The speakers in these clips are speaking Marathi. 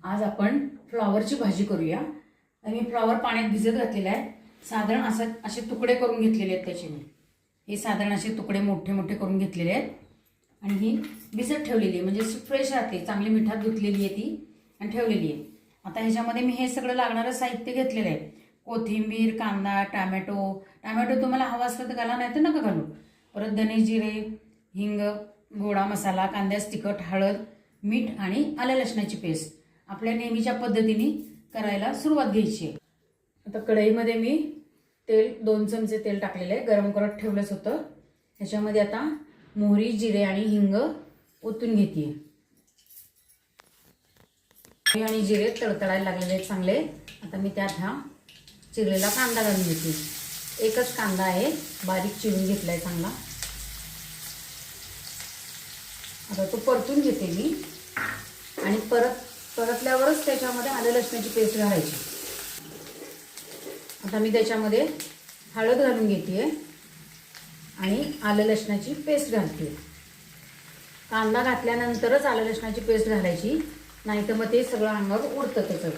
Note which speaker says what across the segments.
Speaker 1: आज आपण फ्लॉवरची भाजी करूया। मी फ्लॉवर पाण्यात भिजत घातलेला आहे। साधारण असे तुकडे करून घेतलेले आहेत त्याचे मी। हे साधारण असे तुकडे मोठे मोठे करून घेतलेले आहेत आणि ही भिजत ठेवलेली आहे, म्हणजे फ्रेश राहते, चांगली मिठात धुतलेली आहे ती आणि ठेवलेली आहे। आता ह्याच्यामध्ये मी हे सगळं लागणारं साहित्य घेतलेलं आहे। कोथिंबीर, कांदा, टोमॅटो तुम्हाला हवा असलं तर घाला, नाही तर नका घालू। परत धने, जिरे, हिंग, गोडा मसाला, कांद्यास तिखट, हळद, मीठ आणि आलं लसणाची पेस्ट आपल्या नेहमीच्या पद्धतीने करायला सुरुवात घ्यायची आहे। आता कढईमध्ये मी तेल 2 चमचे तेल टाकलेले आहे, गरम करत ठेवलंच होतं। ह्याच्यामध्ये आता मोहरी, जिरे आणि हिंग ओतून घेते आणि जिरे तडतडायला लागलेले आहेत चांगले। आता मी त्यात हा चिरलेला कांदा घालून घेते। एकच कांदा आहे, बारीक चिरून घेतलाय चांगला। आता तो परतून घेते मी आणि परतल्यावरच त्याच्यामध्ये आलं लसणाची पेस्ट घालायची। आता मी त्याच्यामध्ये हळद घालून घेते आणि आलं लसणाची पेस्ट घालते। कांदा घातल्यानंतरच आलं लसणाची पेस्ट घालायची, नाही तर मग ते सगळं अंगावर उडतं। त्याचं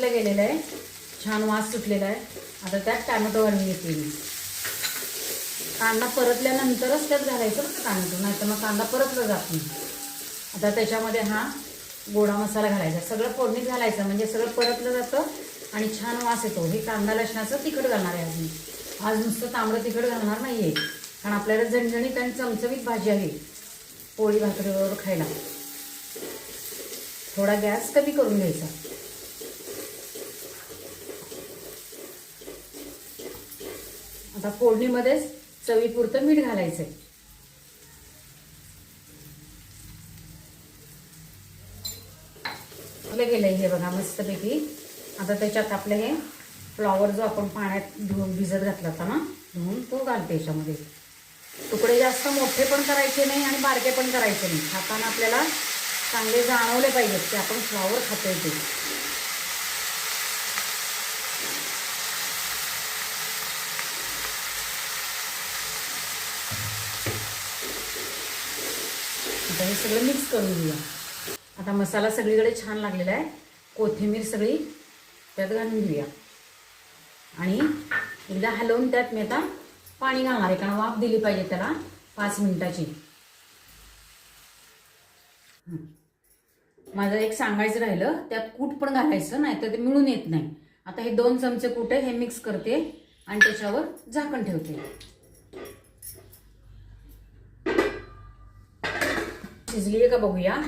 Speaker 1: गेलेलं आहे, छान वास सुटलेला आहे। आता त्यात टोमॅटो घालून घेते मी। कांदा परतल्यानंतरच त्यात घालायचं बरं टोमॅटो, नाही तर मग कांदा परतला जात नाही। आता त्याच्यामध्ये हा गोडा मसाला घालायचा, सगळं फोडणीत घालायचं, म्हणजे सगळं परतलं जातं आणि छान वास येतो। हे कांदा लसणाचं तिखट घालणार आहे आज नुसतं तांबडं तिखट घालणार नाहीये, कारण आपल्याला झणझणीत आणि चमचमीत भाजी आहे पोळी भाकरीबरोबर खायला। थोडा गॅस कमी करून घ्यायचा। आता फोडणीमध्येच चवीपुरतं मीठ घालायचंय। गेलंय हे बघा मस्तपैकी। आता त्याच्यात आपलं हे फ्लॉवर जो आपण पाण्यात धुवून भिजत घातला होता ना, धुवून तो घालते याच्यामध्ये। तुकडे जास्त मोठे पण करायचे नाही आणि बारके पण करायचे नाही, खाताना आपल्याला चांगले जाणवले पाहिजेत की आपण फ्लॉवर खातोय ते। आता हे सगळं मिक्स करून घेऊया। आता मसाला सगळीकडे छान लागलेला आहे, कोथिंबीर सगळी त्यात घालून घेऊया आणि एकदा हलवून त्यात मी आता पाणी घालणार आहे, कारण वाफ दिली पाहिजे त्याला 5 मिनिटाची। माझं एक सांगायचं राहिलं, त्यात कूट पण घालायचं, नाही तर ते मिळून येत नाही। आता हे 2 चमचे कूट आहे, हे मिक्स करते आणि त्याच्यावर झाकण ठेवते। शिजली आहे का बघूया।